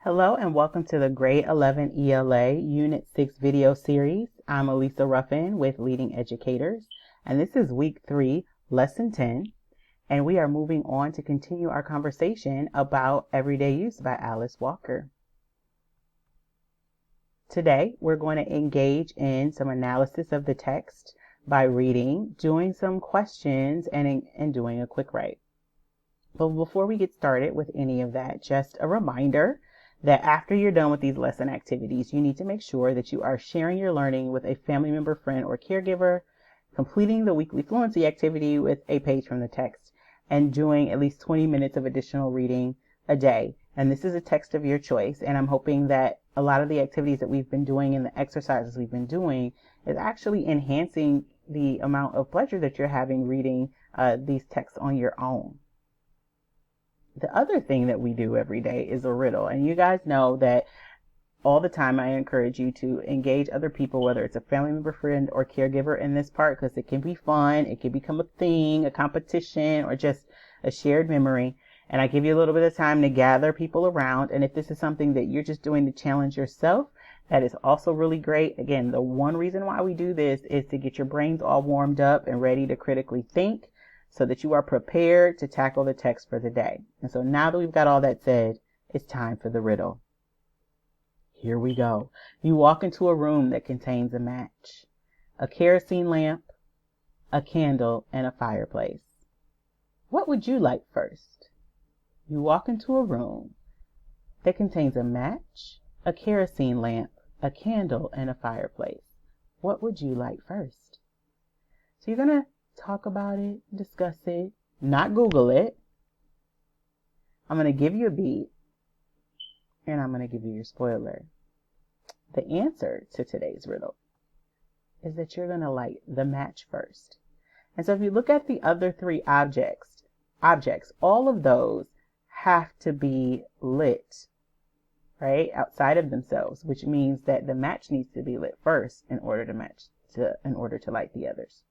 Hello and welcome to the Grade 11 ELA Unit 6 video series. I'm Elisa Ruffin with Leading Educators, and this is Week 3, Lesson 10, and we are moving on to continue our conversation about Everyday Use by Alice Walker. Today, we're going to engage in some analysis of the text by reading, doing some questions, and doing a quick write. But before we get started with any of that, just a reminder that after you're done with these lesson activities, you need to make sure that you are sharing your learning with a family member, friend, or caregiver, completing the weekly fluency activity with a page from the text, and doing at least 20 minutes of additional reading a day. And this is a text of your choice, and I'm hoping that a lot of the activities that we've been doing and the exercises we've been doing is actually enhancing the amount of pleasure that you're having reading these texts on your own. The other thing that we do every day is a riddle. And you guys know that all the time I encourage you to engage other people, whether it's a family member, friend, or caregiver in this part, because it can be fun. It can become a thing, a competition, or just a shared memory. And I give you a little bit of time to gather people around. And if this is something that you're just doing to challenge yourself, that is also really great. Again, the one reason why we do this is to get your brains all warmed up and ready to critically think, so that you are prepared to tackle the text for the day. And so now that we've got all that said, it's time for the riddle. Here we go. You walk into a room that contains a match, a kerosene lamp, a candle, and a fireplace. What would you like first? You walk into a room that contains a match, a kerosene lamp, a candle, and a fireplace. What would you like first? So you're going to talk about it, discuss it, not Google it. I'm going to give you a beat, and I'm going to give you your spoiler. The answer to today's riddle is that you're going to light the match first. And so if you look at the other three objects, all of those have to be lit, right, outside of themselves, which means that the match needs to be lit first in order to light the others.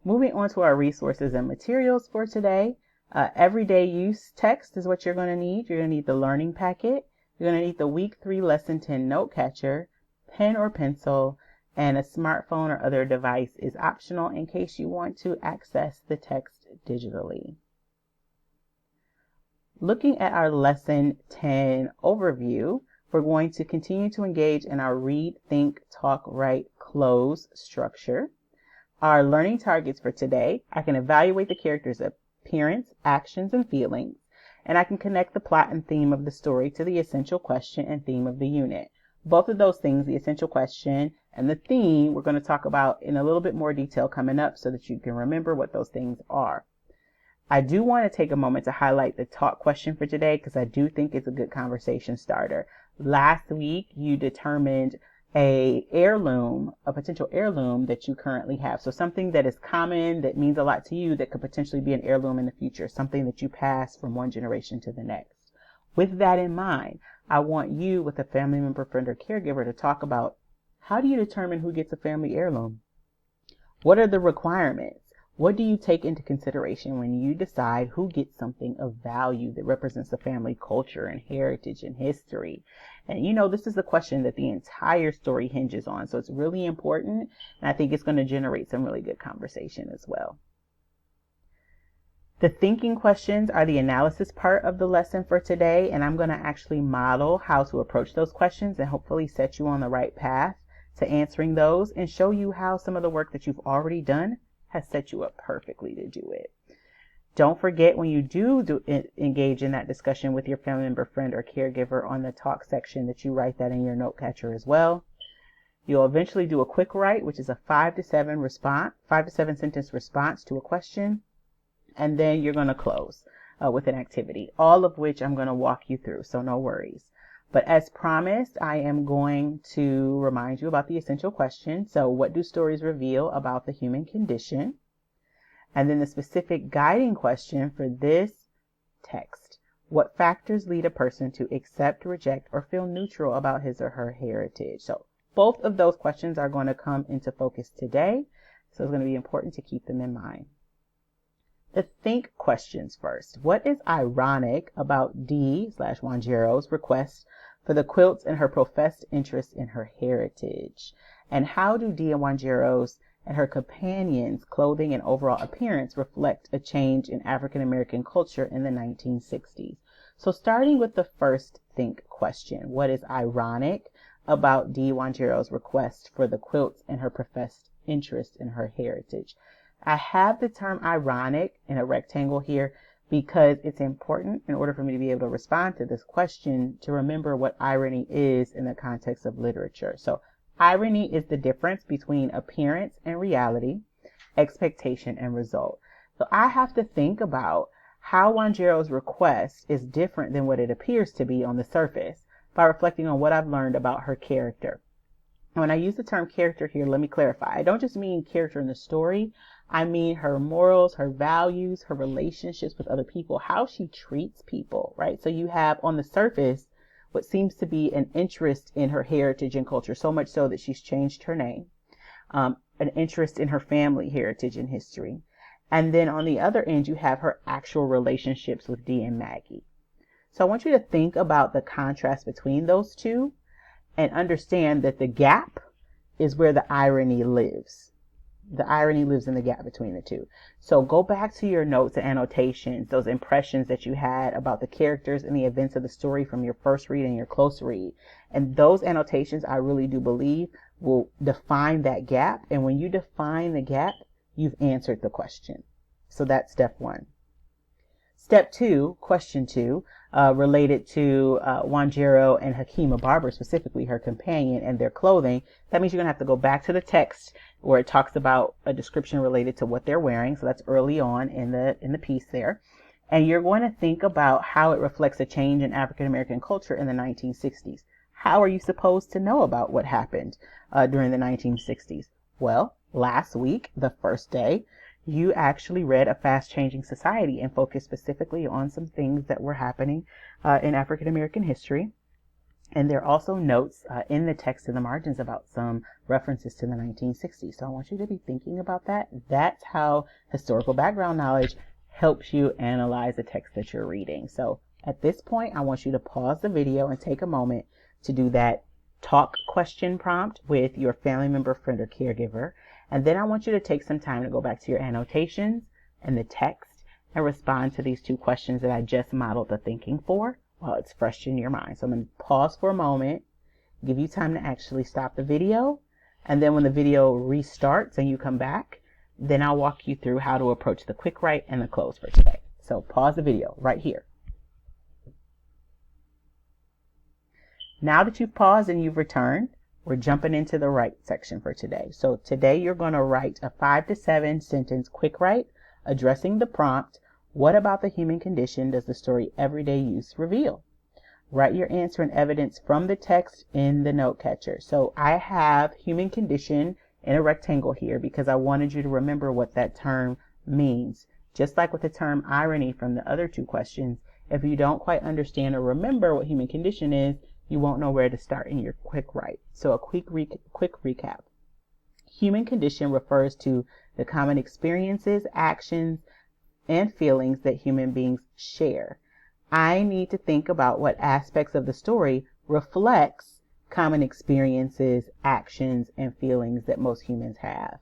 Moving on to our resources and materials for today, everyday use text is what you're going to need. You're going to need the learning packet. You're going to need the Week 3 Lesson 10 note catcher, pen or pencil, and a smartphone or other device is optional in case you want to access the text digitally. Looking at our Lesson 10 overview, we're going to continue to engage in our read, think, talk, write, close structure. Our learning targets for today, I can evaluate the character's appearance, actions, and feelings, and I can connect the plot and theme of the story to the essential question and theme of the unit. Both of those things, the essential question and the theme, we're going to talk about in a little bit more detail coming up so that you can remember what those things are. I do want to take a moment to highlight the talk question for today because I do think it's a good conversation starter. Last week, you determined a potential heirloom that you currently have. So something that is common, that means a lot to you, that could potentially be an heirloom in the future, something that you pass from one generation to the next. With that in mind, I want you, with a family member, friend, or caregiver, to talk about how do you determine who gets a family heirloom? What are the requirements? What do you take into consideration when you decide who gets something of value that represents the family culture and heritage and history? And you know, this is the question that the entire story hinges on. So it's really important. And I think it's going to generate some really good conversation as well. The thinking questions are the analysis part of the lesson for today. And I'm going to actually model how to approach those questions and hopefully set you on the right path to answering those and show you how some of the work that you've already done has set you up perfectly to do it. Don't forget, when you do engage in that discussion with your family member, friend, or caregiver on the talk section, that you write that in your note catcher as well. You'll eventually do a quick write, which is a 5 to 7 sentence response to a question. And then you're going to close with an activity, all of which I'm going to walk you through, so no worries. But as promised, I am going to remind you about the essential question. So what do stories reveal about the human condition? And then the specific guiding question for this text. What factors lead a person to accept, reject, or feel neutral about his or her heritage? So both of those questions are going to come into focus today. So it's going to be important to keep them in mind. the think questions first. What is ironic about D/Wanjiro's request for the quilts and her professed interest in her heritage? And how do D and Wanjiro's and her companions' clothing and overall appearance reflect a change in African American culture in the 1960s? So starting with the first think question, what is ironic about D. Wanjiro's request for the quilts and her professed interest in her heritage? I have the term ironic in a rectangle here because it's important in order for me to be able to respond to this question to remember what irony is in the context of literature. So irony is the difference between appearance and reality, expectation and result. So I have to think about how Wanjiro's request is different than what it appears to be on the surface by reflecting on what I've learned about her character. And when I use the term character here, let me clarify. I don't just mean character in the story. I mean her morals, her values, her relationships with other people, how she treats people, right? So you have on the surface what seems to be an interest in her heritage and culture, so much so that she's changed her name, an interest in her family heritage and history. And then on the other end, you have her actual relationships with Dee and Maggie. So I want you to think about the contrast between those two and understand that the gap is where the irony lives. The irony lives in the gap between the two. So go back to your notes and annotations, those impressions that you had about the characters and the events of the story from your first read and your close read. And those annotations, I really do believe, will define that gap. And when you define the gap, you've answered the question. So that's step one. Step two, question two, related to Wanjiro and Hakima Barber, specifically her companion and their clothing. That means you're going to have to go back to the text where it talks about a description related to what they're wearing. So that's early on in the piece there. And you're going to think about how it reflects a change in African American culture in the 1960s. How are you supposed to know about what happened during the 1960s? Well, last week, the first day, you actually read A Fast-Changing Society and focused specifically on some things that were happening in African American history. And there are also notes in the text in the margins about some references to the 1960s. So I want you to be thinking about that. That's how historical background knowledge helps you analyze the text that you're reading. So at this point, I want you to pause the video and take a moment to do that talk question prompt with your family member, friend, or caregiver. And then I want you to take some time to go back to your annotations and the text and respond to these two questions that I just modeled the thinking for while it's fresh in your mind. So I'm going to pause for a moment, give you time to actually stop the video. And then when the video restarts and you come back, then I'll walk you through how to approach the quick write and the close for today. So pause the video right here. Now that you've paused and you've returned, we're jumping into the write section for today. So today you're going to write a 5 to 7 sentence quick write addressing the prompt, what about the human condition does the story Everyday Use reveal? Write your answer and evidence from the text in the note catcher. So I have human condition in a rectangle here because I wanted you to remember what that term means. Just like with the term irony from the other two questions, if you don't quite understand or remember what human condition is, you won't know where to start in your quick write. So a quick recap. Human condition refers to the common experiences, actions, and feelings that human beings share. I need to think about what aspects of the story reflects common experiences, actions, and feelings that most humans have.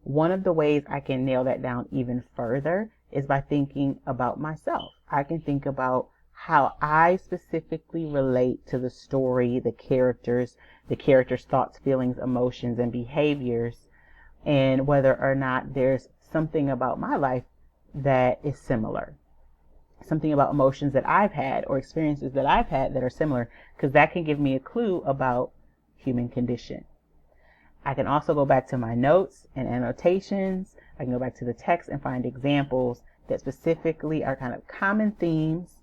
One of the ways I can nail that down even further is by thinking about myself. I can think about how I specifically relate to the story, the characters' thoughts, feelings, emotions, and behaviors, and whether or not there's something about my life that is similar. Something about emotions that I've had or experiences that I've had that are similar, because that can give me a clue about human condition. I can also go back to my notes and annotations. I can go back to the text and find examples that specifically are kind of common themes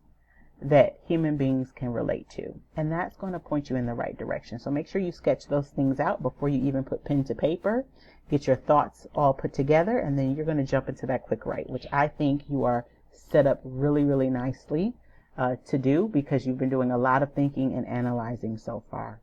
that human beings can relate to. And that's going to point you in the right direction. So make sure you sketch those things out before you even put pen to paper. Get your thoughts all put together, and then you're going to jump into that quick write, which I think you are set up really, really nicely to do because you've been doing a lot of thinking and analyzing so far.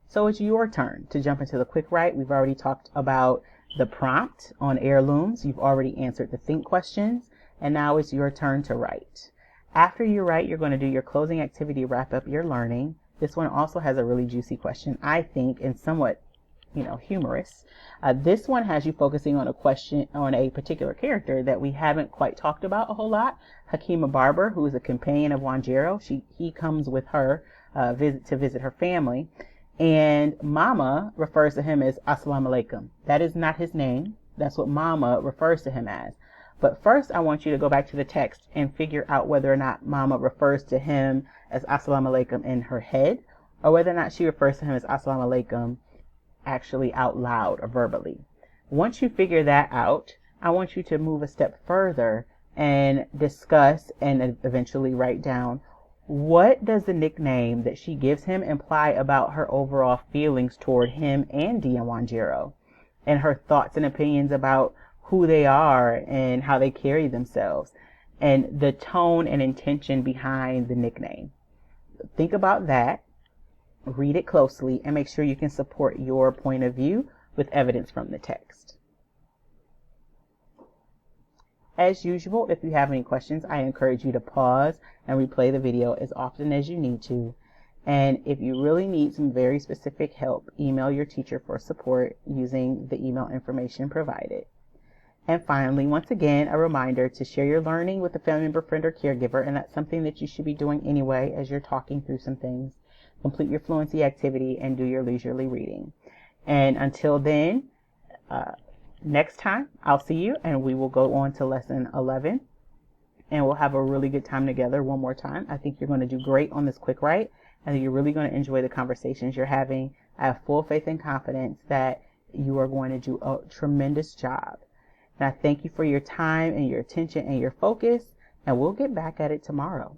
So it's your turn to jump into the quick write. We've already talked about the prompt on heirlooms. You've already answered the think questions, and now it's your turn to write. After you write, you're going to do your closing activity to wrap up your learning. This one also has a really juicy question, I think, and somewhat, humorous. This one has you focusing on a question on a particular character that we haven't quite talked about a whole lot. Hakima Barber, who is a companion of Wanjiro. He comes with her to visit her family, and Mama refers to him as Assalamu Alaikum. That is not his name. That's what Mama refers to him as. But first, I want you to go back to the text and figure out whether or not Mama refers to him as Assalamu Alaikum in her head, or whether or not she refers to him as Assalamu Alaikum actually out loud or verbally. Once you figure that out, I want you to move a step further and discuss and eventually write down, what does the nickname that she gives him imply about her overall feelings toward him and Wanjiro, and her thoughts and opinions about who they are and how they carry themselves, and the tone and intention behind the nickname. Think about that, read it closely, and make sure you can support your point of view with evidence from the text. As usual, if you have any questions, I encourage you to pause and replay the video as often as you need to. And if you really need some very specific help, email your teacher for support using the email information provided. And finally, once again, a reminder to share your learning with a family member, friend, or caregiver, and that's something that you should be doing anyway as you're talking through some things. Complete your fluency activity and do your leisurely reading. And until then, next time I'll see you, and we will go on to lesson 11, and we'll have a really good time together one more time. I think you're going to do great on this quick write. I think you're really going to enjoy the conversations you're having. I have full faith and confidence that you are going to do a tremendous job. And I thank you for your time and your attention and your focus, and we'll get back at it tomorrow.